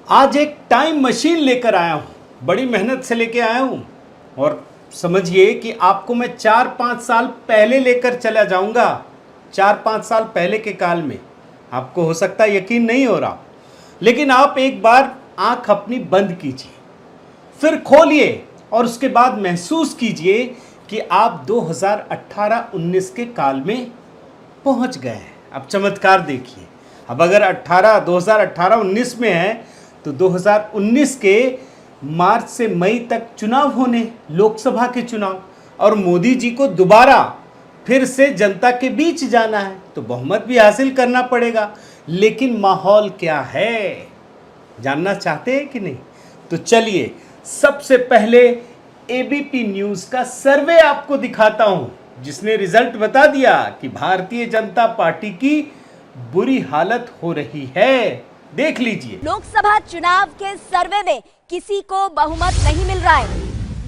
आज एक time machine लेकर आया हूं, बड़ी मेहनत से लेके आया हूं और समझिए कि आपको मैं 4-5 साल पहले लेकर चला जाऊंगा। 4-5 साल पहले के काल में। आपको हो सकता है यकीन नहीं हो रहा, लेकिन आप एक बार आंख अपनी बंद कीजिए, फिर खोलिए और उसके बाद महसूस कीजिए कि आप 2018-19 के काल में पहुंच गए हैं। अब चमत्कार देखिए, अब अगर 2018-19 में है तो 2019 के मार्च से मई तक चुनाव होने, लोकसभा के चुनाव, और मोदी जी को दोबारा फिर से जनता के बीच जाना है तो बहुमत भी हासिल करना पड़ेगा। लेकिन माहौल क्या है, जानना चाहते हैं कि नहीं? तो चलिए सबसे पहले एबीपी न्यूज का सर्वे आपको दिखाता हूं, जिसने रिजल्ट बता दिया कि भारतीय जनता पार्टी की बुरी हालत हो रही है। देख लीजिए। लोकसभा चुनाव के सर्वे में किसी को बहुमत नहीं मिल रहा है।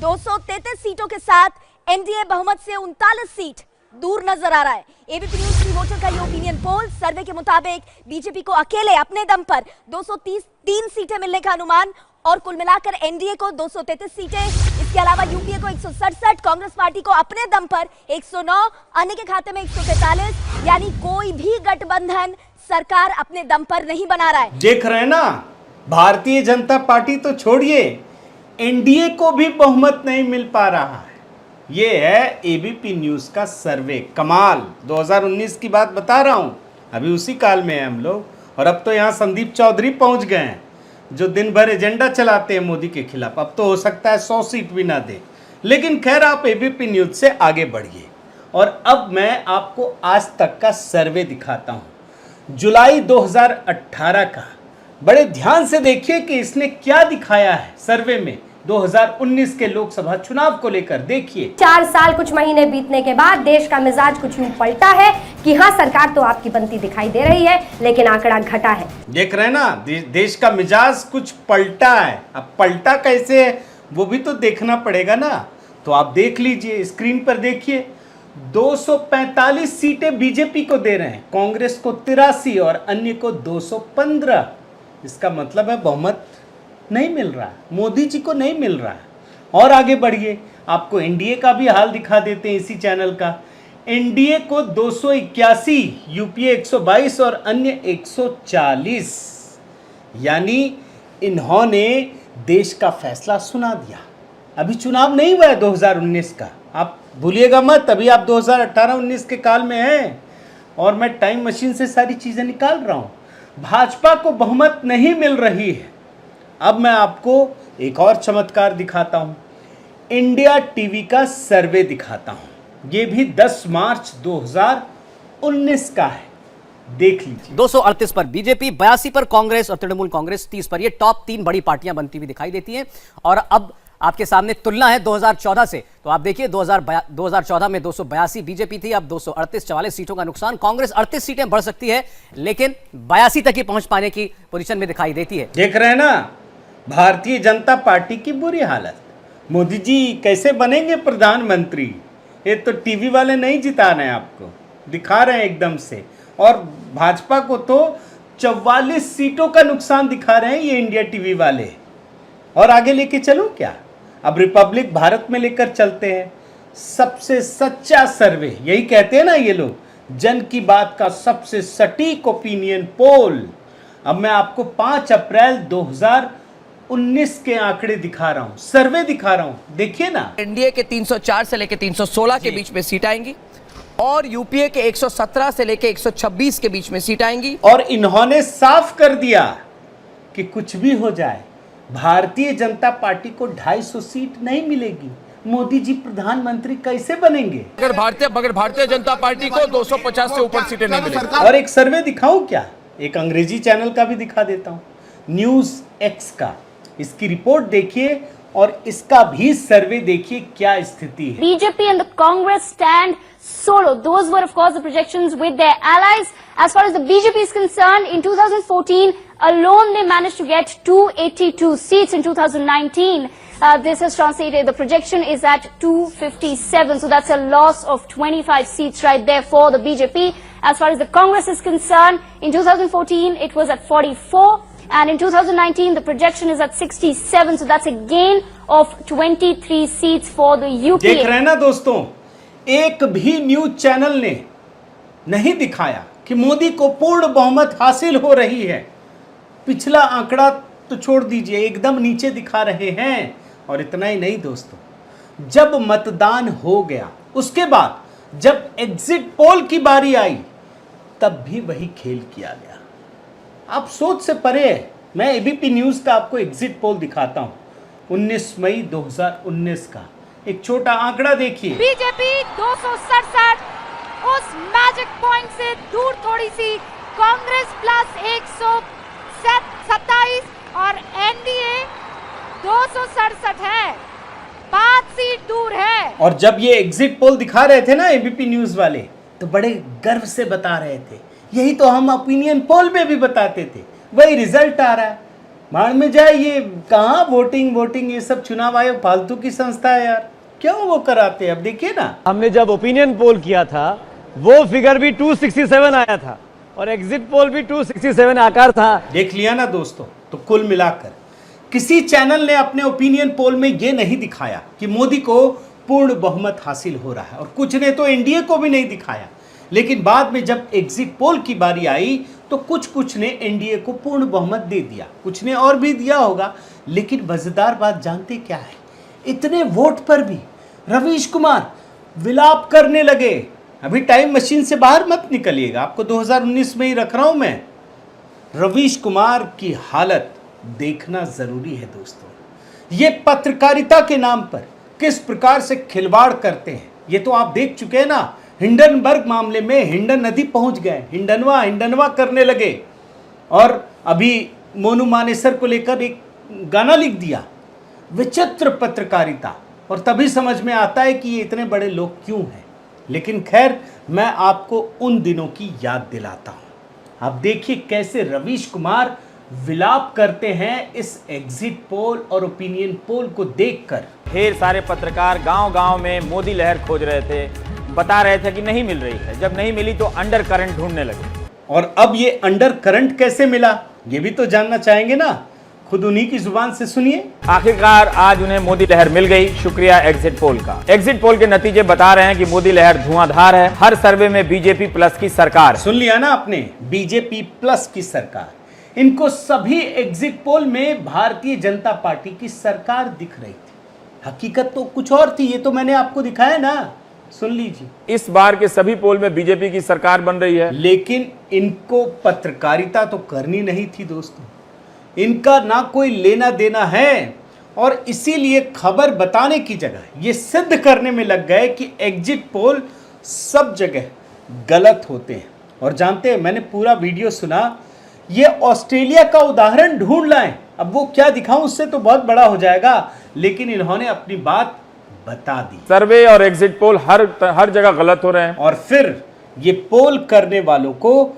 233 सीटों के साथ एनडीए बहुमत से 39 सीट दूर नजर आ रहा है। एबीपी न्यूज की वोटर का ये ओपिनियन पोल सर्वे के मुताबिक बीजेपी को अकेले अपने दम पर 233 सीटें मिलने का अनुमान, और कुल मिलाकर एनडीए को 233 सीटें, इसके अलावा यूपीए को 167, कांग्रेस पार्टी को अपने दम पर 109, अन्य के खाते में 143, यानी कोई भी गठबंधन सरकार अपने दम पर नहीं बना रहा है। देख रहे हैं ना, भारतीय जनता पार्टी तो छोड़िए, एनडीए को भी बहुमत नहीं मिल पा रहा है। ये है एबीपी न्यूज का सर्वे। कमाल। 2019 की बात बता रहा हूं, अभी उसी काल में हैं हम लोग, और अब तो यहाँ संदीप चौधरी पहुंच गए हैं जो दिन भर एजेंडा चलाते हैं मोदी के खिलाफ। अब तो हो सकता है 100 सीट भी ना दे, लेकिन खैर आप एबीपी न्यूज से आगे बढ़िए। और अब मैं आपको आज तक का सर्वे दिखाता हूं, जुलाई 2018 का। बड़े ध्यान से देखिए कि इसने क्या दिखाया है सर्वे में 2019 के लोकसभा चुनाव को लेकर। देखिए, 4 साल कुछ महीने बीतने के बाद देश का मिजाज कुछ यूं पलटा है कि हाँ, सरकार तो आपकी बनती दिखाई दे रही है, लेकिन आंकड़ा घटा है। देख रहे हैं ना, देश का मिजाज कुछ पलटा है। अब पलटा कैसे है वो भी तो देखना पड़ेगा ना। तो आप देख लीजिए, स्क्रीन पर देखिए, 245 सीटें बीजेपी को दे रहे हैं, कांग्रेस को 83 और अन्य को 215। इसका मतलब है बहुमत नहीं मिल रहा, मोदी जी को नहीं मिल रहा है। और आगे बढ़िए, आपको एनडीए का भी हाल दिखा देते हैं इसी चैनल का। एनडीए को 281, यूपीए 122 और अन्य 140। यानी इन्होंने देश का फैसला सुना दिया। अभी चुनाव नहीं हुआ है 2019 का, आप भूलिएगा मत। अभी आप 2018-19 के काल में हैं और मैं टाइम मशीन से सारी चीजें निकाल रहा हूं। भाजपा को बहुमत नहीं मिल रही है। अब मैं आपको एक और चमत्कार दिखाता हूं, इंडिया टीवी का सर्वे दिखाता हूं। ये भी 10 मार्च 2019 का है, देख लीजिए। 238 पर बीजेपी, 82 पर कांग्रेस और तृणमूल कांग्रेस 30 पर। ये टॉप 3 बड़ी पार्टियां बनती हुई दिखाई देती हैं। और अब आपके सामने तुलना है 2014 से, तो आप देखिए 2014 में 282 बीजेपी थी, अब 238, 44 सीटों का नुकसान। कांग्रेस 38 सीटें बढ़ सकती है, लेकिन 82 तक ही पहुंच पाने की पोजीशन में दिखाई देती है। देख रहे हैं ना, भारतीय जनता पार्टी की बुरी हालत। मोदी जी कैसे बनेंगे प्रधानमंत्री? ये तो टीवी वाले नहीं जिता रहे हैं, आपको दिखा रहे हैं एकदम से। और भाजपा को तो 44 सीटों का नुकसान दिखा रहे हैं ये इंडिया टीवी वाले। और आगे लेके चलूं क्या? अब रिपब्लिक भारत में लेकर चलते हैं। सबसे सच्चा सर्वे, यही कहते हैं ना ये लोग, जन की बात का सबसे सटीक ओपिनियन पोल। अब मैं आपको 5 अप्रैल 2019 के आंकड़े दिखा रहा हूं, सर्वे दिखा रहा हूं, देखिए ना। एनडीए के 304 से लेकर 316 के बीच में सीट आएंगी, और यूपीए के 117 से लेकर 126 के बीच में सीट आएंगी। और इन्होंने साफ कर दिया कि कुछ भी हो जाए, भारतीय जनता पार्टी को 250 सीट नहीं मिलेगी। मोदी जी प्रधानमंत्री कैसे बनेंगे? अगर भारतीय जनता पार्टी को 250 से ऊपर सीटें नहीं मिलेंगी। और एक सर्वे दिखाऊं क्या? एक अंग्रेजी चैनल का भी दिखा देता हूं, न्यूज एक्स का। इसकी रिपोर्ट देखिए और इसका भी सर्वे देखिए क्या स्थिति है। BJP and the Congress stand solo. Those were of course the projections with their allies. As far as the BJP is concerned, in 2014 alone they managed to get 282 seats. In 2019 this has translated, the projection is at 257, so that's a loss of 25 seats right there for the BJP. As far as the Congress is concerned, in 2014 it was at 44. And in 2019, the projection is at 67. So that's a gain of 23 seats for the UPA. देख रहे हैं ना दोस्तों, एक भी news channel ने नहीं दिखाया कि मोदी को पूर्ण बहुमत हासिल हो रही है। पिछला आंकड़ा तो छोड़ दीजिए, एकदम नीचे दिखा रहे हैं। और इतना ही नहीं दोस्तों, जब मतदान हो गया उसके बाद जब एग्जिट पोल की बारी आई तब भी वही खेल किया गया। आप सोच से परे है। मैं एबीपी न्यूज का आपको एग्जिट पोल दिखाता हूं 19 मई 2019 का एक छोटा आंकड़ा देखिए। बीजेपी 267 उस मैजिक पॉइंट से दूर थोड़ी सी, कांग्रेस प्लस 127 और एनडीए 267 है, 5 सीट दूर है। और जब ये एग्जिट पोल दिखा रहे थे ना एबीपी न्यूज वाले, तो बड़े गर्व से बता रहे थे, यही तो हम ओपिनियन पोल में भी बताते थे, वही रिजल्ट आ रहा है। भाड़ में जाए, ये कहाँ वोटिंग ये सब चुनाव आयोग फालतू की संस्था है यार, क्यों वो कराते हैं। अब देखिए ना, हमने जब ओपिनियन पोल किया था वो फिगर भी 267 आया था और एग्जिट पोल भी 267 आकार था। देख लिया ना दोस्तों। तो कुल मिलाकर किसी चैनल ने अपने ओपिनियन पोल में ये नहीं दिखाया कि मोदी को पूर्ण बहुमत हासिल हो रहा है, और कुछ ने तो एनडीए को भी नहीं दिखाया। लेकिन बाद में जब एग्जिट पोल की बारी आई तो कुछ ने एनडीए को पूर्ण बहुमत दे दिया, कुछ ने और भी दिया होगा। लेकिन मजेदार बात जानते क्या है, इतने वोट पर भी रवीश कुमार विलाप करने लगे। अभी टाइम मशीन से बाहर मत निकलिएगा, आपको 2019 में ही रख रहा हूं मैं। रवीश कुमार की हालत देखना जरूरी है दोस्तों। ये पत्रकारिता के नाम पर किस प्रकार से खिलवाड़ करते हैं ये तो आप देख चुके हैं ना। हिंडनबर्ग मामले में हिंडन नदी पहुंच गए, हिंडनवा करने लगे, और अभी मोनू मानेसर को लेकर एक गाना लिख दिया। विचित्र पत्रकारिता, और तभी समझ में आता है कि ये इतने बड़े लोग क्यों हैं। लेकिन खैर, मैं आपको उन दिनों की याद दिलाता हूं। आप देखिए कैसे रवीश कुमार विलाप करते हैं इस एग्जिट पोल और ओपिनियन पोल को देखकर। ढेर सारे पत्रकार गांव-गांव में मोदी लहर खोज रहे थे, बता रहे थे कि नहीं मिल रही है। जब नहीं मिली तो अंडर करंट ढूंढने लगे। और अब ये अंडर करंट कैसे मिला, ये भी तो जानना चाहेंगे ना। खुद उन्हीं की जुबान से सुनिए। आखिरकार आज उन्हें मोदी लहर मिल गई, शुक्रिया एग्जिट पोल का। एग्जिट पोल के नतीजे बता रहे हैं कि मोदी लहर धुआंधार है। हर सर्वे में बीजेपी प्लस की सरकार। सुन लिया ना आपने, बीजेपी प्लस की सरकार। इनको सभी एग्जिट पोल में भारतीय जनता पार्टी की सरकार दिख रही थी। हकीकत तो कुछ और थी, ये तो मैंने आपको दिखाया ना, सुन लीजिए। इस बार के सभी पोल में बीजेपी की सरकार बन रही है। लेकिन इनको पत्रकारिता तो करनी नहीं थी दोस्तों, इनका ना कोई लेना देना है, और इसीलिए खबर बताने की जगह ये सिद्ध करने में लग गए कि एग्जिट पोल सब जगह गलत होते हैं। और जानते हैं, मैंने पूरा वीडियो सुना, ये ऑस्ट्रेलिया का उदाहरण ढूंढ लाएं। अब वो क्या दिखाऊं, उससे तो बहुत बड़ा हो जाएगा, लेकिन इन्होंने अपनी बात बता दी। सर्वे और एग्जिट पोल हर जगह गलत हो रहे हैं। और फिर ये पोल करने वालों को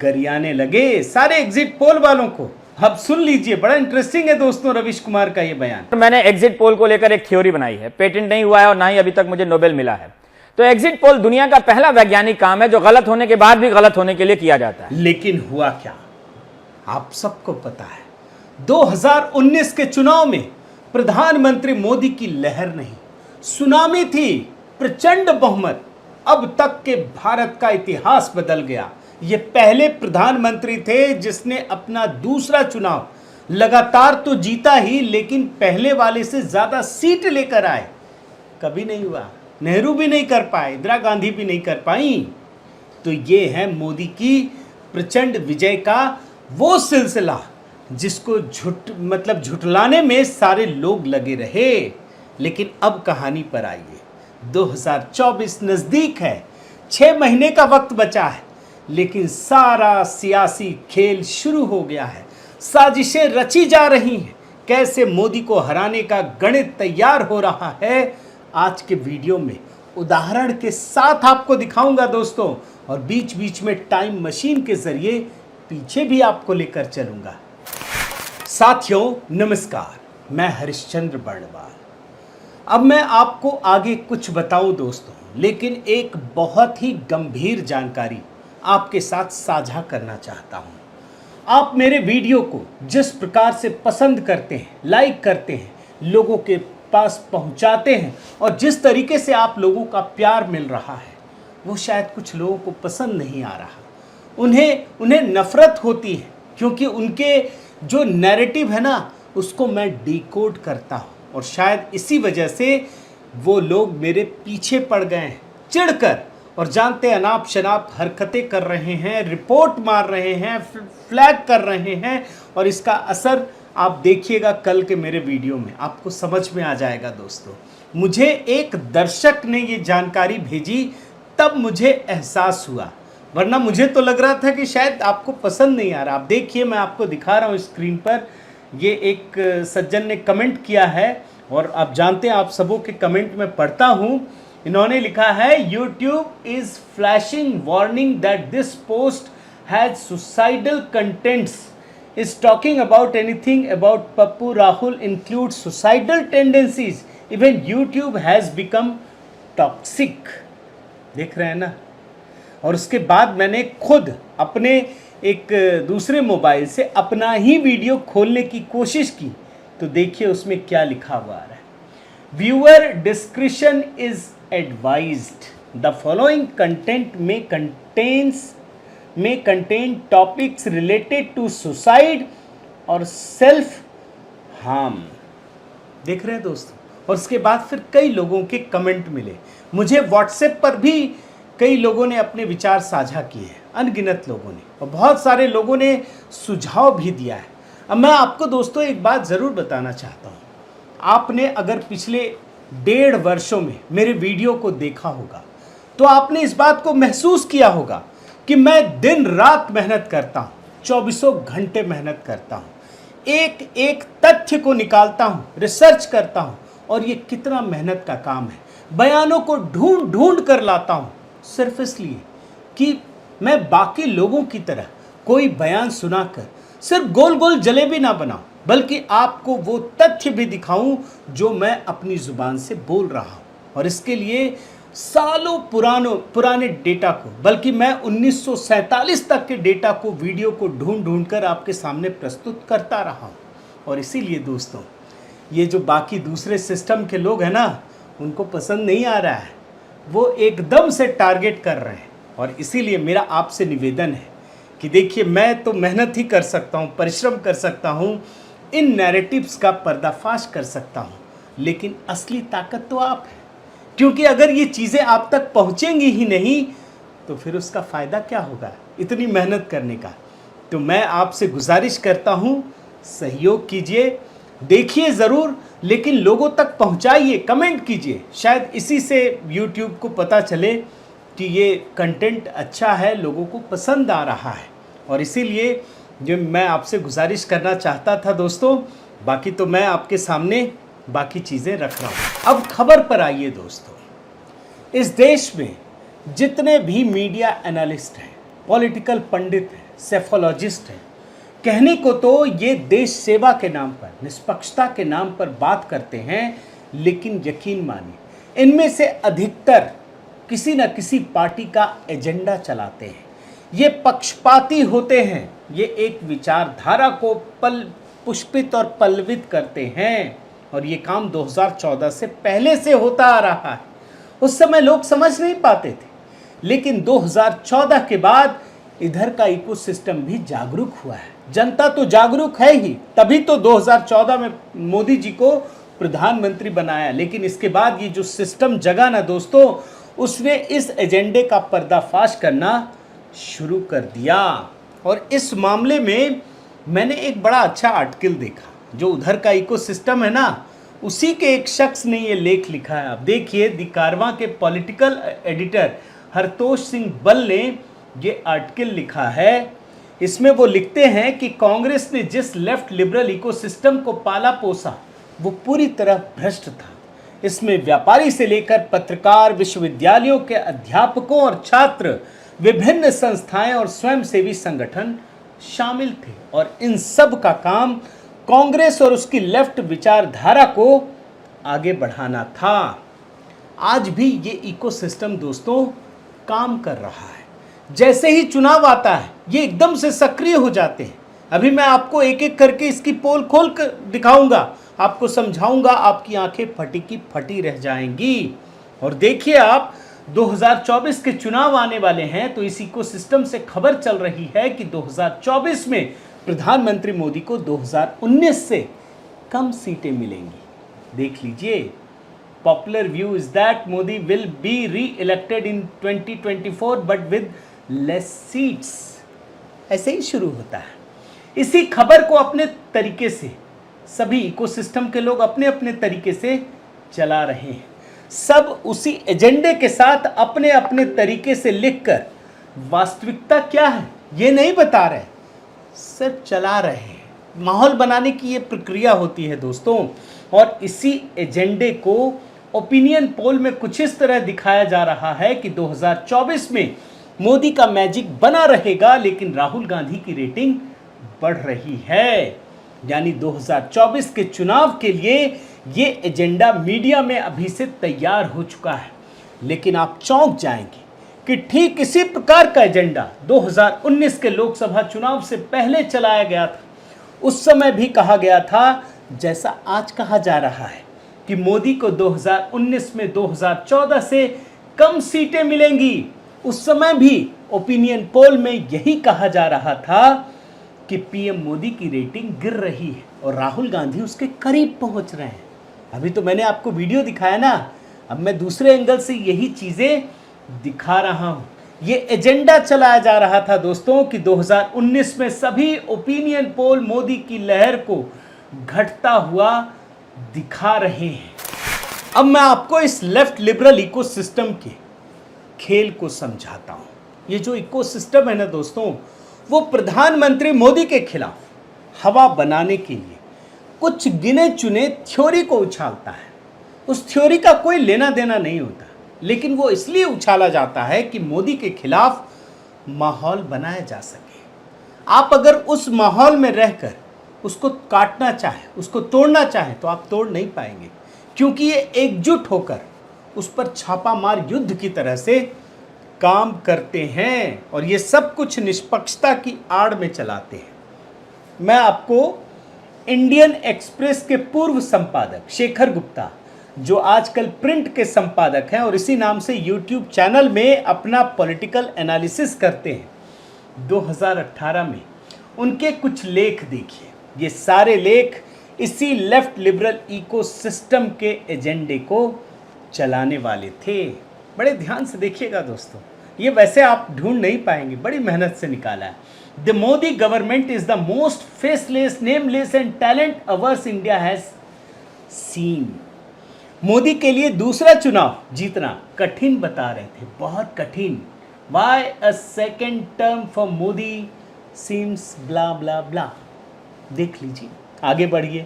गरियाने लगे, सारे एग्जिट पोल वालों को। अब सुन लीजिए, बड़ा इंटरेस्टिंग है दोस्तों रवीश कुमार का ये बयान। मैंने एग्जिट पोल को लेकर एक थ्योरी बनाई है, पेटेंट नहीं हुआ है और ना ही अभी तक मुझे नोबेल मिला है। तो एग्जिट पोल दुनिया का पहला वैज्ञानिक काम है जो गलत होने के बाद भी गलत होने के लिए किया जाता है। लेकिन हुआ क्या, आप सबको पता है। 2019 के चुनाव में प्रधानमंत्री मोदी की लहर नहीं, सुनामी थी, प्रचंड बहुमत। अब तक के भारत का इतिहास बदल गया। ये पहले प्रधानमंत्री थे जिसने अपना दूसरा चुनाव लगातार तो जीता ही, लेकिन पहले वाले से ज्यादा सीट लेकर आए। कभी नहीं हुआ, नेहरू भी नहीं कर पाए, इंदिरा गांधी भी नहीं कर पाई। तो ये है मोदी की प्रचंड विजय का वो सिलसिला जिसको झुठलाने में सारे लोग लगे रहे। लेकिन अब कहानी पर आइए। 2024 नजदीक है, 6 महीने का वक्त बचा है, लेकिन सारा सियासी खेल शुरू हो गया है। साजिशें रची जा रही हैं, कैसे मोदी को हराने का गणित तैयार हो रहा है। आज के वीडियो में उदाहरण के साथ आपको दिखाऊंगा दोस्तों, और बीच बीच में टाइम मशीन के जरिए पीछे भी आपको लेकर चलूंगा। साथियों नमस्कार, मैं हरिश्चंद्र बर्णवाल। अब मैं आपको आगे कुछ बताऊं दोस्तों, लेकिन एक बहुत ही गंभीर जानकारी आपके साथ साझा करना चाहता हूं। आप मेरे वीडियो को जिस प्रकार से पसंद करते हैं, लाइक करते हैं, लोगों के पास पहुंचाते हैं और जिस तरीके से आप लोगों का प्यार मिल रहा है, वो शायद कुछ लोगों को पसंद नहीं आ रहा। उन्हें नफरत होती है, क्योंकि उनके जो नैरेटिव है ना, उसको मैं डिकोड करता हूँ और शायद इसी वजह से वो लोग मेरे पीछे पड़ गए हैं चिढ़कर, और जानते अनाप शनाप हरकतें कर रहे हैं, रिपोर्ट मार रहे हैं, फ्लैग कर रहे हैं, और इसका असर आप देखिएगा कल के मेरे वीडियो में, आपको समझ में आ जाएगा। दोस्तों, मुझे एक दर्शक ने ये जानकारी भेजी, तब मुझे एहसास हुआ, वरना मुझे तो लग रहा था कि शायद आपको पसंद नहीं आ रहा। आप देखिए, मैं आपको दिखा रहा हूँ स्क्रीन पर, ये एक सज्जन ने कमेंट किया है और आप जानते हैं, आप सबों के कमेंट में पढ़ता हूँ। इन्होंने लिखा है, YouTube is flashing warning that this post has suicidal contents, is talking about anything about Pappu Rahul includes suicidal tendencies, even YouTube has become toxic। देख रहे हैं ना। और उसके बाद मैंने खुद अपने एक दूसरे मोबाइल से अपना ही वीडियो खोलने की कोशिश की, तो देखिए उसमें क्या लिखा हुआ आ रहा है। Viewer discretion is advised, the following content may contain topics related to suicide or self harm। देख रहे हैं दोस्तों। और उसके बाद फिर कई लोगों के कमेंट मिले, मुझे व्हाट्सएप पर भी कई लोगों ने अपने विचार साझा किए हैं, अनगिनत लोगों ने, और बहुत सारे लोगों ने सुझाव भी दिया है। अब मैं आपको दोस्तों एक बात ज़रूर बताना चाहता हूँ, आपने अगर पिछले 1.5 वर्षों में मेरे वीडियो को देखा होगा तो आपने इस बात को महसूस किया होगा कि मैं दिन रात मेहनत करता हूँ, 24 घंटे मेहनत करता हूँ, एक एक तथ्य को निकालता हूँ, रिसर्च करता हूँ, और ये कितना मेहनत का काम है। बयानों को ढूंढ ढूंढ कर लाता हूँ, सिर्फ इसलिए कि मैं बाकी लोगों की तरह कोई बयान सुनाकर सिर्फ गोल गोल जलेबी ना बनाऊं, बल्कि आपको वो तथ्य भी दिखाऊं जो मैं अपनी जुबान से बोल रहा हूं। और इसके लिए सालों पुराने डेटा को, बल्कि मैं 1947 तक के डेटा को, वीडियो को ढूंढ ढूंढ कर आपके सामने प्रस्तुत करता रहा हूं। और इसीलिए दोस्तों, ये जो बाकी दूसरे सिस्टम के लोग हैं ना, उनको पसंद नहीं आ रहा है, वो एकदम से टारगेट कर रहे हैं। और इसीलिए मेरा आपसे निवेदन है कि देखिए, मैं तो मेहनत ही कर सकता हूँ, परिश्रम कर सकता हूँ, इन नैरेटिव्स का पर्दाफाश कर सकता हूँ, लेकिन असली ताकत तो आप है। क्योंकि अगर ये चीज़ें आप तक पहुँचेंगी ही नहीं तो फिर उसका फ़ायदा क्या होगा इतनी मेहनत करने का। तो मैं आपसे गुजारिश करता हूँ, सहयोग कीजिए, देखिए ज़रूर, लेकिन लोगों तक पहुँचाइए, कमेंट कीजिए। शायद इसी से YouTube को पता चले कि ये कंटेंट अच्छा है, लोगों को पसंद आ रहा है। और इसीलिए जो मैं आपसे गुजारिश करना चाहता था दोस्तों, बाकी तो मैं आपके सामने बाकी चीज़ें रख रहा हूँ। अब खबर पर आइए दोस्तों। इस देश में जितने भी मीडिया एनालिस्ट हैं, पॉलिटिकल पंडित हैं, सेफोलॉजिस्ट हैं, कहने को तो ये देश सेवा के नाम पर, निष्पक्षता के नाम पर बात करते हैं, लेकिन यकीन मानिए इनमें से अधिकतर किसी न किसी पार्टी का एजेंडा चलाते हैं। ये पक्षपाती होते हैं, ये एक विचारधारा को पुष्पित और पल्लवित करते हैं। और ये काम 2014 से पहले से होता आ रहा है। उस समय लोग समझ नहीं पाते थे, लेकिन 2014 के बाद इधर का इकोसिस्टम भी जागरूक हुआ है। जनता तो जागरूक है ही, तभी तो 2014 में मोदी जी को प्रधानमंत्री बनाया। लेकिन इसके बाद ये जो सिस्टम जगा ना दोस्तों, उसने इस एजेंडे का पर्दाफाश करना शुरू कर दिया। और इस मामले में मैंने एक बड़ा अच्छा आर्टिकल देखा, जो उधर का इकोसिस्टम है ना, उसी के एक शख्स ने ये लेख लिखा है। आप देखिए, दी कारवां के पॉलिटिकल एडिटर हरतोष सिंह बल ने ये आर्टिकल लिखा है। इसमें वो लिखते हैं कि कांग्रेस ने जिस लेफ्ट लिबरल इकोसिस्टम को पाला पोसा, वो पूरी तरह भ्रष्ट था। इसमें व्यापारी से लेकर पत्रकार, विश्वविद्यालयों के अध्यापकों और छात्र, विभिन्न संस्थाएं और स्वयंसेवी संगठन शामिल थे। और इन सब का काम कांग्रेस और उसकी लेफ्ट विचारधारा को आगे बढ़ाना था। आज भी ये इकोसिस्टम दोस्तों काम कर रहा है। जैसे ही चुनाव आता है, ये एकदम से सक्रिय हो जाते हैं। अभी मैं आपको एक एक करके इसकी पोल खोल कर दिखाऊंगा, आपको समझाऊंगा, आपकी आंखें फटी की फटी रह जाएंगी। और देखिए आप 2024 के चुनाव आने वाले हैं, तो इस इकोसिस्टम से खबर चल रही है कि 2024 में प्रधानमंत्री मोदी को 2019 से कम सीटें मिलेंगी। देख लीजिए, popular view is that Modi will be री elected in 2024 but with less seats. ऐसे ही शुरू होता है। इसी खबर को अपने तरीके से सभी इकोसिस्टम के लोग अपने अपने तरीके से चला रहे हैं। सब उसी एजेंडे के साथ अपने अपने तरीके से लिखकर वास्तविकता क्या है ये नहीं बता रहे, सिर्फ चला रहे हैं। माहौल बनाने की ये प्रक्रिया होती है दोस्तों। और इसी एजेंडे को ओपिनियन पोल में कुछ इस तरह दिखाया जा रहा है कि 2024 में मोदी का मैजिक बना रहेगा, लेकिन राहुल गांधी की रेटिंग बढ़ रही है। यानी 2024 के चुनाव के लिए ये एजेंडा मीडिया में अभी से तैयार हो चुका है। लेकिन आप चौंक जाएंगे कि ठीक इसी प्रकार का एजेंडा 2019 के लोकसभा चुनाव से पहले चलाया गया था। उस समय भी कहा गया था, जैसा आज कहा जा रहा है, कि मोदी को 2019 में 2014 से कम सीटें मिलेंगी। उस समय भी ओपिनियन पोल में यही कहा जा रहा था कि पीएम मोदी की रेटिंग गिर रही है और राहुल गांधी उसके करीब पहुंच रहे हैं। अभी तो मैंने आपको वीडियो दिखाया ना, अब मैं दूसरे एंगल से यही चीजें दिखा रहा हूं। ये एजेंडा चलाया जा रहा था दोस्तों कि 2019 में सभी ओपिनियन पोल मोदी की लहर को घटता हुआ दिखा रहे हैं। अब मैं आपको इस लेफ्ट लिबरल इकोसिस्टम के खेल को समझाता हूं। ये जो इकोसिस्टम है ना दोस्तों, वो प्रधानमंत्री मोदी के खिलाफ हवा बनाने के लिए कुछ गिने चुने थ्योरी को उछालता है। उस थ्योरी का कोई लेना देना नहीं होता, लेकिन वो इसलिए उछाला जाता है कि मोदी के खिलाफ माहौल बनाया जा सके। आप अगर उस माहौल में रहकर उसको काटना चाहे, उसको तोड़ना चाहे, तो आप तोड़ नहीं पाएंगे, क्योंकि ये एकजुट होकर उस पर छापामार युद्ध की तरह से काम करते हैं और ये सब कुछ निष्पक्षता की आड़ में चलाते हैं। मैं आपको इंडियन एक्सप्रेस के पूर्व संपादक शेखर गुप्ता, जो आजकल प्रिंट के संपादक हैं और इसी नाम से यूट्यूब चैनल में अपना पॉलिटिकल एनालिसिस करते हैं, 2018 में उनके कुछ लेख देखिए। ये सारे लेख इसी लेफ्ट लिबरल इकोसिस्टम के एजेंडे को चलाने वाले थे। बड़े ध्यान से देखिएगा दोस्तों, ये वैसे आप ढूंढ नहीं पाएंगे, बड़ी मेहनत से निकाला है। The Modi government is the most faceless, nameless and talent ours India has seen. Modi के लिए दूसरा चुनाव जीतना कठिन बता रहे थे, बहुत कठिन। Why a second term for Modi seems blah blah blah. देख लीजिए, आगे बढ़िए।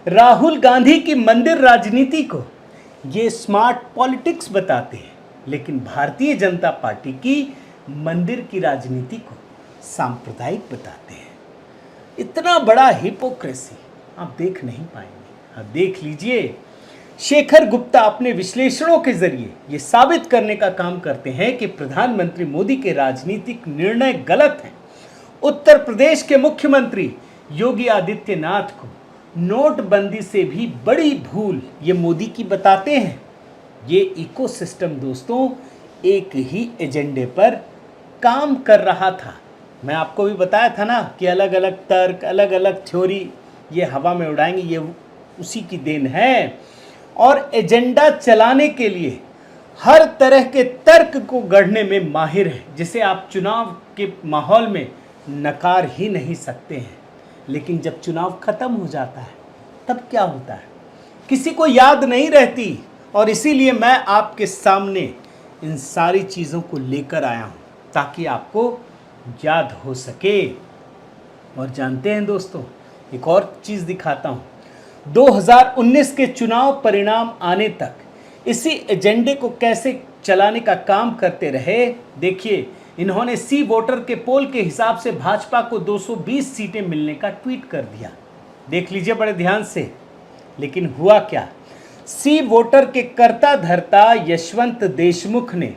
राहुल गांधी की मंदिर राजनीति को ये स्मार्ट पॉलिटिक्स बताते हैं, लेकिन भारतीय जनता पार्टी की मंदिर की राजनीति को सांप्रदायिक बताते हैं। इतना बड़ा हिपोक्रेसी आप देख नहीं पाएंगे। आप देख लीजिए, शेखर गुप्ता अपने विश्लेषणों के जरिए ये साबित करने का काम करते हैं कि प्रधानमंत्री मोदी के राजनीतिक निर्णय गलत हैं। उत्तर प्रदेश के मुख्यमंत्री योगी आदित्यनाथ को नोटबंदी से भी बड़ी भूल ये मोदी की बताते हैं। ये इकोसिस्टम दोस्तों एक ही एजेंडे पर काम कर रहा था। मैं आपको भी बताया था ना कि अलग अलग तर्क, अलग अलग थ्योरी ये हवा में उड़ाएंगे, ये उसी की देन है। और एजेंडा चलाने के लिए हर तरह के तर्क को गढ़ने में माहिर है, जिसे आप चुनाव के माहौल में नकार ही नहीं सकते हैं। लेकिन जब चुनाव खत्म हो जाता है तब क्या होता है, किसी को याद नहीं रहती। और इसीलिए मैं आपके सामने इन सारी चीज़ों को लेकर आया हूँ ताकि आपको याद हो सके। और जानते हैं दोस्तों, एक और चीज़ दिखाता हूँ। 2019 के चुनाव परिणाम आने तक इसी एजेंडे को कैसे चलाने का काम करते रहे। देखिए, इन्होंने सी वोटर के पोल के हिसाब से भाजपा को 220 सीटें मिलने का ट्वीट कर दिया। देख लीजिए बड़े ध्यान से। लेकिन हुआ क्या, सी वोटर के कर्ता धर्ता यशवंत देशमुख ने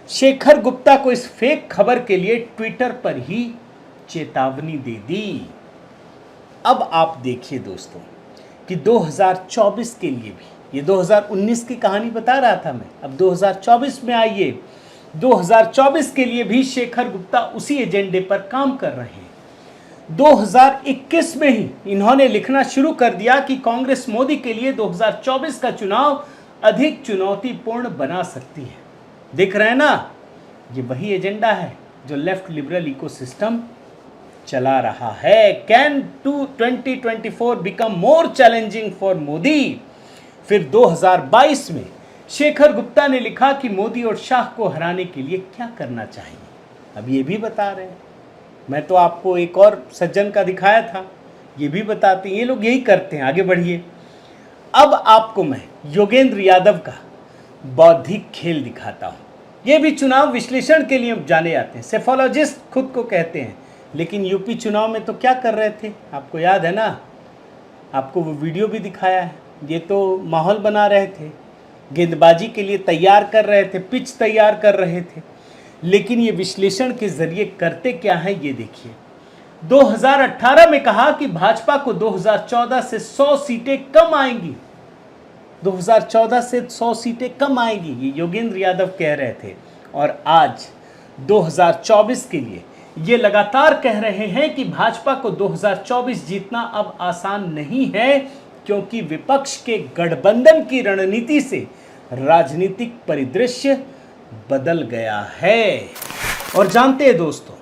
शेखर गुप्ता को इस फेक खबर के लिए ट्विटर पर ही चेतावनी दे दी। अब आप देखिए दोस्तों कि 2024 के लिए भी, ये 2019 की कहानी बता रहा था मैं, अब 2024 में आइए, 2024 के लिए भी शेखर गुप्ता उसी एजेंडे पर काम कर रहे हैं। 2021 में ही इन्होंने लिखना शुरू कर दिया कि कांग्रेस मोदी के लिए 2024 का चुनाव अधिक चुनौतीपूर्ण बना सकती है। देख रहे हैं ना, ये वही एजेंडा है जो लेफ्ट लिबरल इकोसिस्टम चला रहा है। Can 2024 become more challenging for Modi. फिर 2022 में शेखर गुप्ता ने लिखा कि मोदी और शाह को हराने के लिए क्या करना चाहिए। अब ये भी बता रहे हैं, मैं तो आपको एक और सज्जन का दिखाया था, ये भी बताते हैं, ये लोग यही करते हैं। आगे बढ़िए। अब आपको मैं योगेंद्र यादव का बौद्धिक खेल दिखाता हूँ। ये भी चुनाव विश्लेषण के लिए जाने जाते हैं, सेफोलॉजिस्ट खुद को कहते हैं, लेकिन यूपी चुनाव में तो क्या कर रहे थे आपको याद है ना, आपको वो वीडियो भी दिखाया है। ये तो माहौल बना रहे थे, गेंदबाजी के लिए तैयार कर रहे थे, पिच तैयार कर रहे थे, लेकिन ये विश्लेषण के जरिए करते क्या है ये देखिए। 2018 में कहा कि भाजपा को 2014 से 100 सीटें कम आएंगी, 2014 से 100 सीटें कम आएंगी, ये योगेंद्र यादव कह रहे थे। और आज 2024 के लिए ये लगातार कह रहे हैं कि भाजपा को 2024 जीतना अब आसान नहीं है, क्योंकि विपक्ष के गठबंधन की रणनीति से राजनीतिक परिदृश्य बदल गया है। और जानते हैं दोस्तों,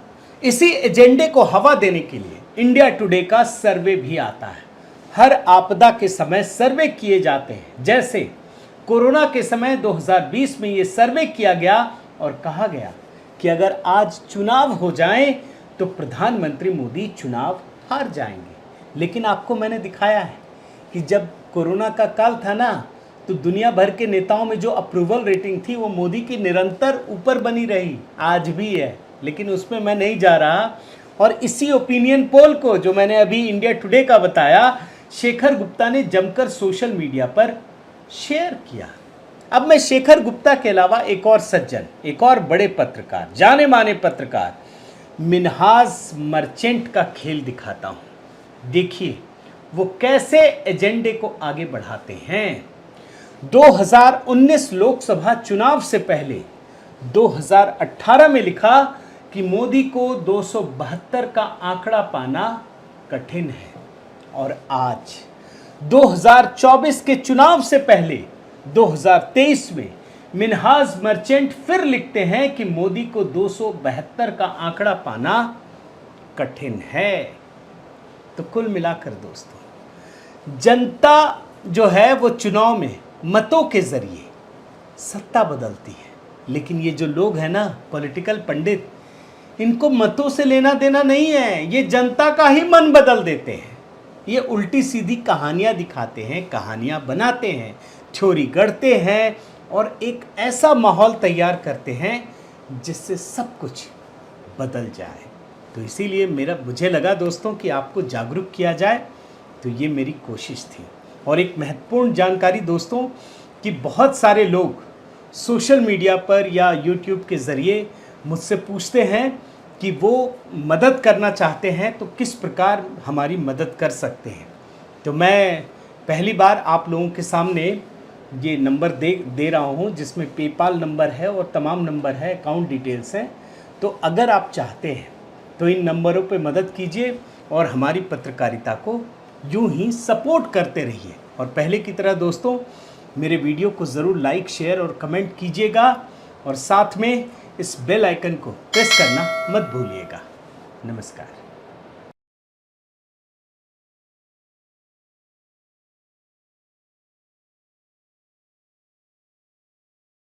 इसी एजेंडे को हवा देने के लिए इंडिया टुडे का सर्वे भी आता है। हर आपदा के समय सर्वे किए जाते हैं, जैसे कोरोना के समय 2020 में ये सर्वे किया गया और कहा गया कि अगर आज चुनाव हो जाएं तो प्रधानमंत्री मोदी चुनाव हार जाएंगे। लेकिन आपको मैंने दिखाया है कि जब कोरोना का काल था ना, तो दुनिया भर के नेताओं में जो अप्रूवल रेटिंग थी वो मोदी की निरंतर ऊपर बनी रही, आज भी है, लेकिन उसमें मैं नहीं जा रहा। और इसी ओपिनियन पोल को जो मैंने अभी इंडिया टुडे का बताया, शेखर गुप्ता ने जमकर सोशल मीडिया पर शेयर किया। अब मैं शेखर गुप्ता के अलावा एक और सज्जन, एक और बड़े पत्रकार, जाने माने पत्रकार मिन्हाज मर्चेंट का खेल दिखाता हूं। देखिए वो कैसे एजेंडे को आगे बढ़ाते हैं। 2019 लोकसभा चुनाव से पहले 2018 में लिखा कि मोदी को 272 का आंकड़ा पाना कठिन है। और आज 2024 के चुनाव से पहले 2023 में मिन्हाज मर्चेंट फिर लिखते हैं कि मोदी को 272 का आंकड़ा पाना कठिन है। तो कुल मिलाकर दोस्तों, जनता जो है वो चुनाव में मतों के जरिए सत्ता बदलती है, लेकिन ये जो लोग हैं ना, पॉलिटिकल पंडित, इनको मतों से लेना देना नहीं है, ये जनता का ही मन बदल देते हैं। ये उल्टी सीधी कहानियां दिखाते हैं, कहानियां बनाते हैं, थ्योरी गढ़ते हैं और एक ऐसा माहौल तैयार करते हैं जिससे सब कुछ बदल जाए। तो इसीलिए मुझे लगा दोस्तों कि आपको जागरूक किया जाए, तो ये मेरी कोशिश थी। और एक महत्वपूर्ण जानकारी दोस्तों कि बहुत सारे लोग सोशल मीडिया पर या यूट्यूब के ज़रिए मुझसे पूछते हैं कि वो मदद करना चाहते हैं तो किस प्रकार हमारी मदद कर सकते हैं। तो मैं पहली बार आप लोगों के सामने ये नंबर दे रहा हूँ, जिसमें पेपाल नंबर है और तमाम नंबर है, अकाउंट डिटेल्स हैं। तो अगर आप चाहते हैं तो इन नंबरों पे मदद कीजिए और हमारी पत्रकारिता को यूं ही सपोर्ट करते रहिए। और पहले की तरह दोस्तों मेरे वीडियो को ज़रूर लाइक, शेयर और कमेंट कीजिएगा, और साथ में इस बेल आइकन को प्रेस करना मत भूलिएगा। नमस्कार।